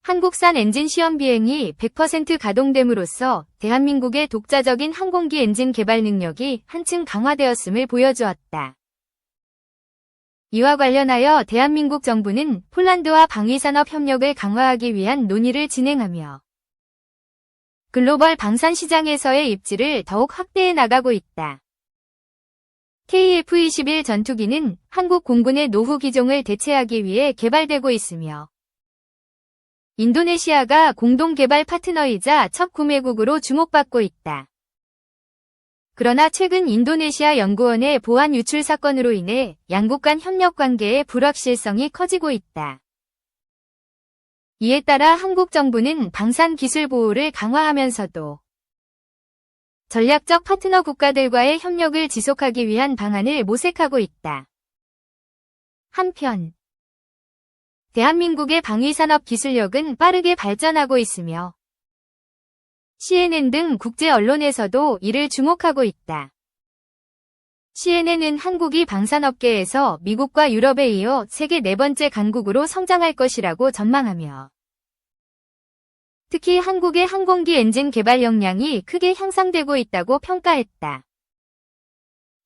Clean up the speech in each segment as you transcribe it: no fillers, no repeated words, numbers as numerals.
한국산 엔진 시험 비행이 100% 가동됨으로써 대한민국의 독자적인 항공기 엔진 개발 능력이 한층 강화되었음을 보여주었다. 이와 관련하여 대한민국 정부는 폴란드와 방위산업 협력을 강화하기 위한 논의를 진행하며 글로벌 방산 시장에서의 입지를 더욱 확대해 나가고 있다. KF-21 전투기는 한국 공군의 노후 기종을 대체하기 위해 개발되고 있으며 인도네시아가 공동 개발 파트너이자 첫 구매국으로 주목받고 있다. 그러나 최근 인도네시아 연구원의 보안 유출 사건으로 인해 양국 간 협력 관계의 불확실성이 커지고 있다. 이에 따라 한국 정부는 방산 기술 보호를 강화하면서도 전략적 파트너 국가들과의 협력을 지속하기 위한 방안을 모색하고 있다. 한편 대한민국의 방위산업 기술력은 빠르게 발전하고 있으며 CNN 등 국제 언론에서도 이를 주목하고 있다. CNN은 한국이 방산업계에서 미국과 유럽에 이어 세계 4번째 강국으로 성장할 것이라고 전망하며 특히 한국의 항공기 엔진 개발 역량이 크게 향상되고 있다고 평가했다.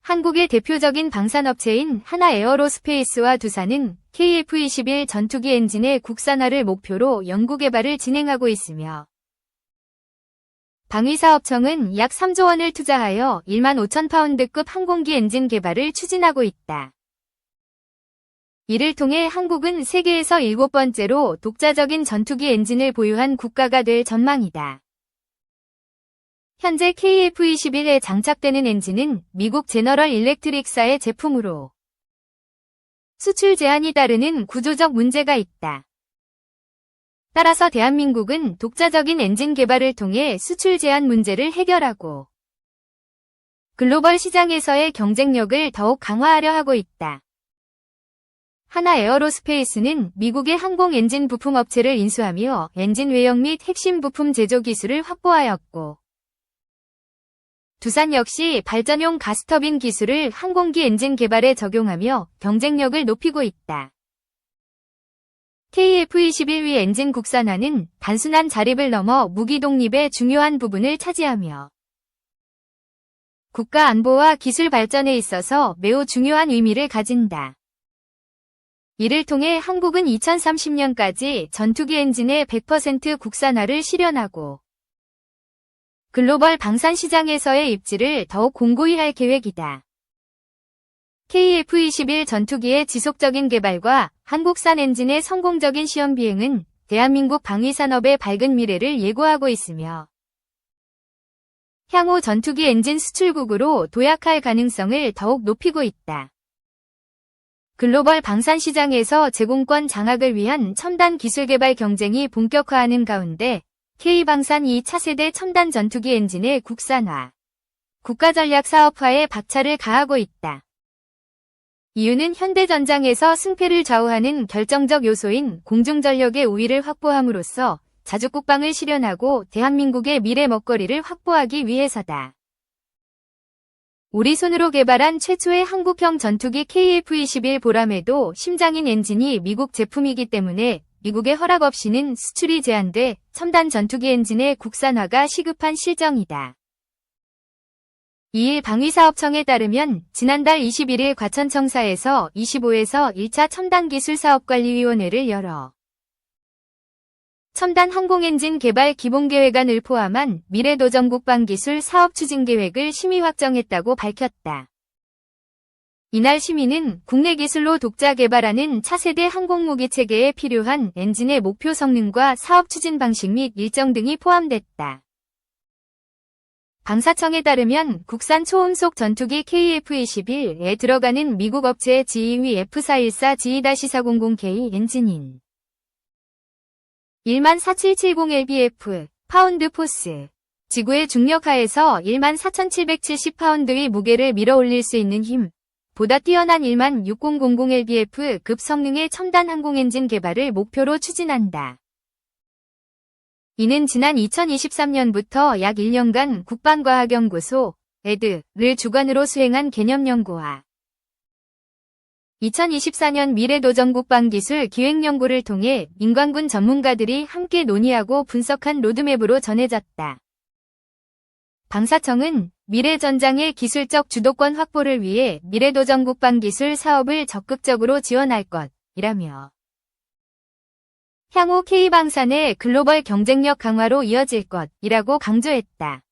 한국의 대표적인 방산업체인 하나에어로스페이스와 두산은 KF-21 전투기 엔진의 국산화를 목표로 연구개발을 진행하고 있으며 방위사업청은 약 3조 원을 투자하여 1만 5천 파운드급 항공기 엔진 개발을 추진하고 있다. 이를 통해 한국은 세계에서 7번째로 독자적인 전투기 엔진을 보유한 국가가 될 전망이다. 현재 KF-21에 장착되는 엔진은 미국 제너럴 일렉트릭사의 제품으로 수출 제한이 따르는 구조적 문제가 있다. 따라서 대한민국은 독자적인 엔진 개발을 통해 수출 제한 문제를 해결하고 글로벌 시장에서의 경쟁력을 더욱 강화하려 하고 있다. 하나에어로스페이스는 미국의 항공 엔진 부품 업체를 인수하며 엔진 외형 및 핵심 부품 제조 기술을 확보하였고 두산 역시 발전용 가스터빈 기술을 항공기 엔진 개발에 적용하며 경쟁력을 높이고 있다. KF-21위 엔진 국산화는 단순한 자립을 넘어 무기 독립의 중요한 부분을 차지하며 국가 안보와 기술 발전에 있어서 매우 중요한 의미를 가진다. 이를 통해 한국은 2030년까지 전투기 엔진의 100% 국산화를 실현하고 글로벌 방산 시장에서의 입지를 더욱 공고히 할 계획이다. KF-21 전투기의 지속적인 개발과 한국산 엔진의 성공적인 시험 비행은 대한민국 방위산업의 밝은 미래를 예고하고 있으며 향후 전투기 엔진 수출국으로 도약할 가능성을 더욱 높이고 있다. 글로벌 방산 시장에서 제공권 장악을 위한 첨단 기술 개발 경쟁이 본격화하는 가운데 K방산 2차 세대 첨단 전투기 엔진의 국산화, 국가전략 사업화에 박차를 가하고 있다. 이유는 현대전장에서 승패를 좌우하는 결정적 요소인 공중전력의 우위를 확보함으로써 자주국방을 실현하고 대한민국의 미래 먹거리를 확보하기 위해서다. 우리 손으로 개발한 최초의 한국형 전투기 KF-21 보람에도 심장인 엔진이 미국 제품이기 때문에 미국의 허락 없이는 수출이 제한돼 첨단 전투기 엔진의 국산화가 시급한 실정이다. 이일 방위사업청에 따르면 지난달 21일 과천청사에서 25에서 1차 첨단기술사업관리위원회를 열어 첨단 항공엔진 개발 기본계획안을 포함한 미래도전국방기술 사업추진계획을 심의 확정했다고 밝혔다. 이날 심의는 국내 기술로 독자 개발하는 차세대 항공무기체계에 필요한 엔진의 목표 성능과 사업 추진 방식 및 일정 등이 포함됐다. 방사청에 따르면 국산 초음속 전투기 KF-21에 들어가는 미국 업체의 GE F414G-400K 엔진인 14770lbf 파운드 포스 지구의 중력하에서 14770파운드의 무게를 밀어 올릴 수 있는 힘 보다 뛰어난 16000lbf-급 성능의 첨단 항공엔진 개발을 목표로 추진한다. 이는 지난 2023년부터 약 1년간 국방과학연구소 ED를 주관으로 수행한 개념 연구와 2024년 미래도전국방기술 기획연구를 통해 민관군 전문가들이 함께 논의하고 분석한 로드맵으로 전해졌다. 방사청은 미래전장의 기술적 주도권 확보를 위해 미래도전국방기술 사업을 적극적으로 지원할 것이라며 향후 K방산의 글로벌 경쟁력 강화로 이어질 것이라고 강조했다.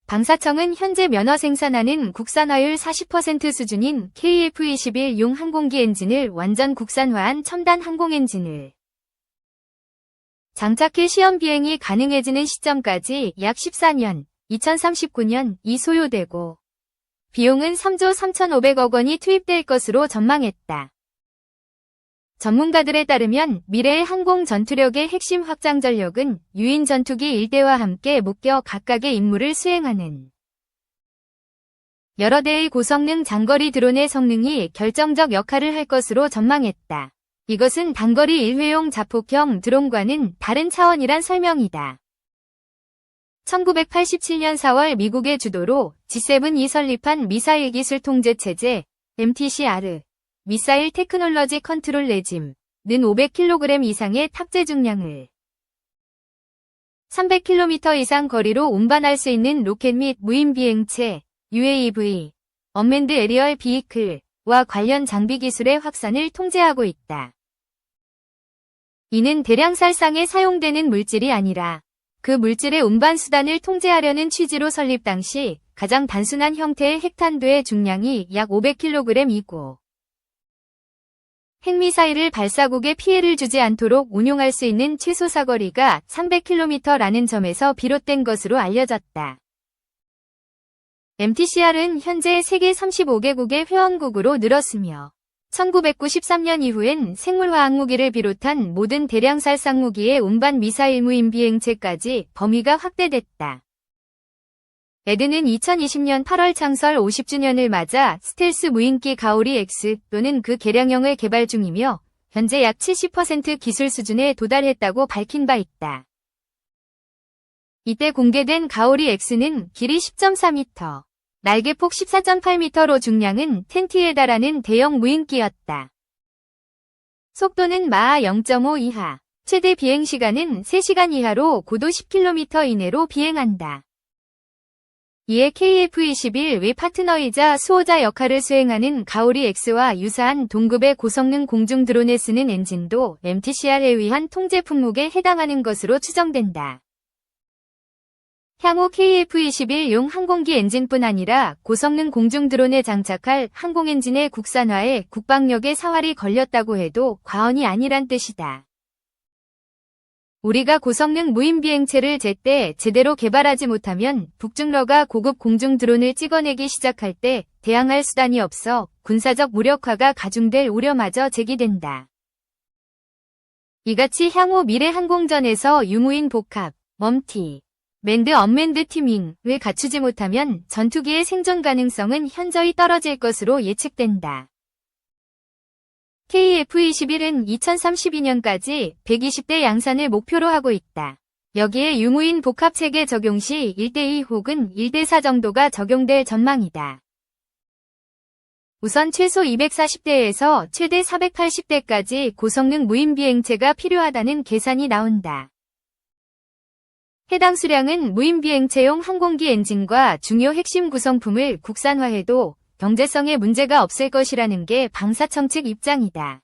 방사청은 현재 면허 생산하는 국산화율 40% 수준인 KF-21용 항공기 엔진을 완전 국산화한 첨단 항공 엔진을 장착해 시험 비행이 가능해지는 시점까지 약 14년, 2039년이 소요되고 비용은 3조 3,500억 원이 투입될 것으로 전망했다. 전문가들에 따르면 미래의 항공 전투력의 핵심 확장 전력은 유인 전투기 1대와 함께 묶여 각각의 임무를 수행하는 여러 대의 고성능 장거리 드론의 성능이 결정적 역할을 할 것으로 전망했다. 이것은 단거리 일회용 자폭형 드론과는 다른 차원이란 설명이다. 1987년 4월 미국의 주도로 G7이 설립한 미사일 기술 통제 체제 MTCR 미사일 테크놀러지 컨트롤 레짐 는 500kg 이상의 탑재 중량을 300km 이상 거리로 운반할 수 있는 로켓 및 무인 비행체 UAV, 언맨드 에리얼 비이클과 관련 장비 기술의 확산을 통제하고 있다. 이는 대량 살상에 사용되는 물질이 아니라 그 물질의 운반 수단을 통제하려는 취지로 설립 당시 가장 단순한 형태의 핵탄두의 중량이 약 500kg이고 핵미사일을 발사국에 피해를 주지 않도록 운용할 수 있는 최소 사거리가 300km라는 점에서 비롯된 것으로 알려졌다. MTCR은 현재 세계 35개국의 회원국으로 늘었으며 1993년 이후엔 생물화학무기를 비롯한 모든 대량 살상무기의 운반 미사일 무인 비행체까지 범위가 확대됐다. 에드는 2020년 8월 창설 50주년을 맞아 스텔스 무인기 가오리 X 또는 그 개량형을 개발 중이며 현재 약 70% 기술 수준에 도달했다고 밝힌 바 있다. 이때 공개된 가오리 X는 길이 10.4m, 날개폭 14.8m로 중량은 텐티에 달하는 대형 무인기였다. 속도는 마하 0.5 이하, 최대 비행시간은 3시간 이하로 고도 10km 이내로 비행한다. 이에 KF-21의 파트너이자 수호자 역할을 수행하는 가오리 X와 유사한 동급의 고성능 공중 드론에 쓰는 엔진도 MTCR에 의한 통제 품목에 해당하는 것으로 추정된다. 향후 KF-21용 항공기 엔진뿐 아니라 고성능 공중 드론에 장착할 항공 엔진의 국산화에 국방력에 사활이 걸렸다고 해도 과언이 아니란 뜻이다. 우리가 고성능 무인 비행체를 제때 제대로 개발하지 못하면 북중러가 고급 공중 드론을 찍어내기 시작할 때 대항할 수단이 없어 군사적 무력화가 가중될 우려마저 제기된다. 이같이 향후 미래 항공전에서 유무인 복합, 멀티, 맨드 언맨드 티밍을 갖추지 못하면 전투기의 생존 가능성은 현저히 떨어질 것으로 예측된다. KF-21은 2032년까지 120대 양산을 목표로 하고 있다. 여기에 유무인 복합체계 적용 시 1대2 혹은 1대4 정도가 적용될 전망이다. 우선 최소 240대에서 최대 480대까지 고성능 무인 비행체가 필요하다는 계산이 나온다. 해당 수량은 무인 비행체용 항공기 엔진과 중요 핵심 구성품을 국산화해도 경제성에 문제가 없을 것이라는 게 방사청 측 입장이다.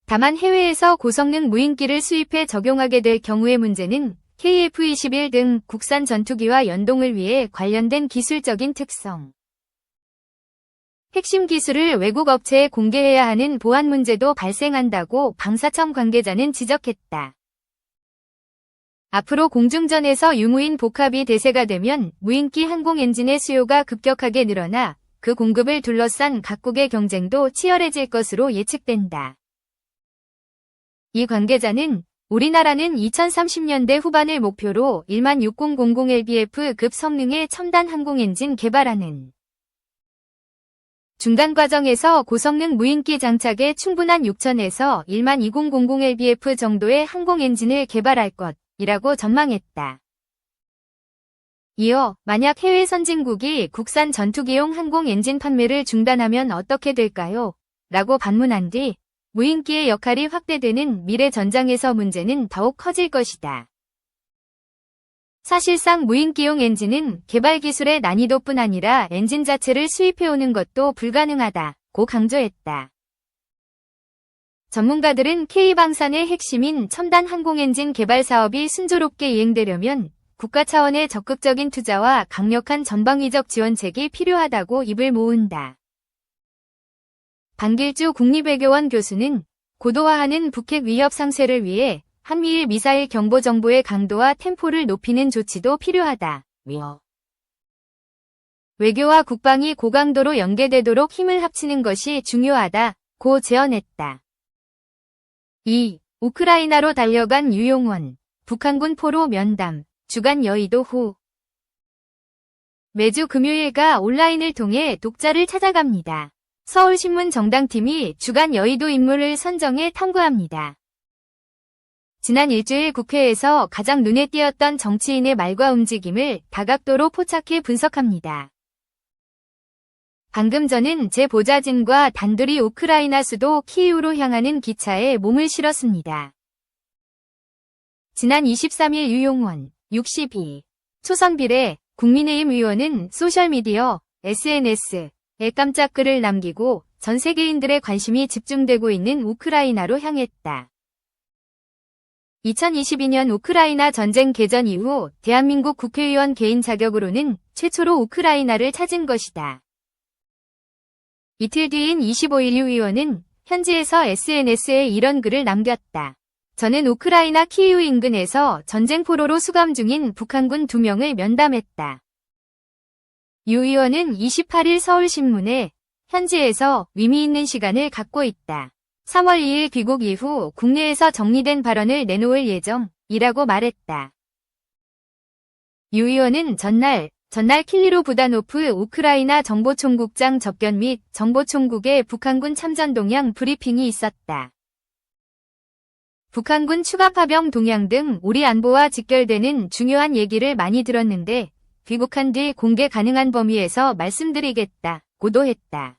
다만 해외에서 고성능 무인기를 수입해 적용하게 될 경우의 문제는 KF-21 등 국산 전투기와 연동을 위해 관련된 기술적인 특성, 핵심 기술을 외국 업체에 공개해야 하는 보안 문제도 발생한다고 방사청 관계자는 지적했다. 앞으로 공중전에서 유무인 복합이 대세가 되면 무인기 항공 엔진의 수요가 급격하게 늘어나 그 공급을 둘러싼 각국의 경쟁도 치열해질 것으로 예측된다. 이 관계자는 우리나라는 2030년대 후반을 목표로 16000LBF급 성능의 첨단 항공 엔진 개발하는 중간 과정에서 고성능 무인기 장착에 충분한 6000에서 12000LBF 정도의 항공 엔진을 개발할 것 이라고 전망했다. 이어 만약 해외 선진국이 국산 전투기용 항공 엔진 판매를 중단하면 어떻게 될까요? 라고 반문한 뒤 무인기의 역할이 확대되는 미래 전장에서 문제는 더욱 커질 것이다. 사실상 무인기용 엔진은 개발 기술의 난이도뿐 아니라 엔진 자체를 수입해오는 것도 불가능하다고 강조했다. 전문가들은 K방산의 핵심인 첨단 항공엔진 개발 사업이 순조롭게 이행되려면 국가 차원의 적극적인 투자와 강력한 전방위적 지원책이 필요하다고 입을 모은다. 반길주 국립외교원 교수는 고도화하는 북핵 위협 상쇄를 위해 한미일 미사일 경보 정보의 강도와 템포를 높이는 조치도 필요하다며 외교와 국방이 고강도로 연계되도록 힘을 합치는 것이 중요하다고 제언했다. 2. 우크라이나로 달려간 유용원, 북한군 포로 면담, 주간 여의도 호. 매주 금요일가 온라인을 통해 독자를 찾아갑니다. 서울신문 정당팀이 주간 여의도 인물을 선정해 탐구합니다. 지난 일주일 국회에서 가장 눈에 띄었던 정치인의 말과 움직임을 다각도로 포착해 분석합니다. 방금 전은 제 보좌진과 단둘이 우크라이나 수도 키이우로 향하는 기차에 몸을 실었습니다. 지난 23일 유용원, 62. 초선비례 국민의힘 의원은 소셜미디어, SNS에 깜짝 글을 남기고 전 세계인들의 관심이 집중되고 있는 우크라이나로 향했다. 2022년 우크라이나 전쟁 개전 이후 대한민국 국회의원 개인 자격으로는 최초로 우크라이나를 찾은 것이다. 이틀 뒤인 25일 유 의원은 현지에서 SNS에 이런 글을 남겼다. 저는 우크라이나 키이우 인근에서 전쟁 포로로 수감 중인 북한군 2명을 면담했다. 유 의원은 28일 서울신문에 현지에서 의미 있는 시간을 갖고 있다. 3월 2일 귀국 이후 국내에서 정리된 발언을 내놓을 예정이라고 말했다. 유 의원은 전날 킬리로 부다노프 우크라이나 정보총국장 접견 및 정보총국의 북한군 참전 동향 브리핑이 있었다. 북한군 추가 파병 동향 등 우리 안보와 직결되는 중요한 얘기를 많이 들었는데 귀국한 뒤 공개 가능한 범위에서 말씀드리겠다고도 했다.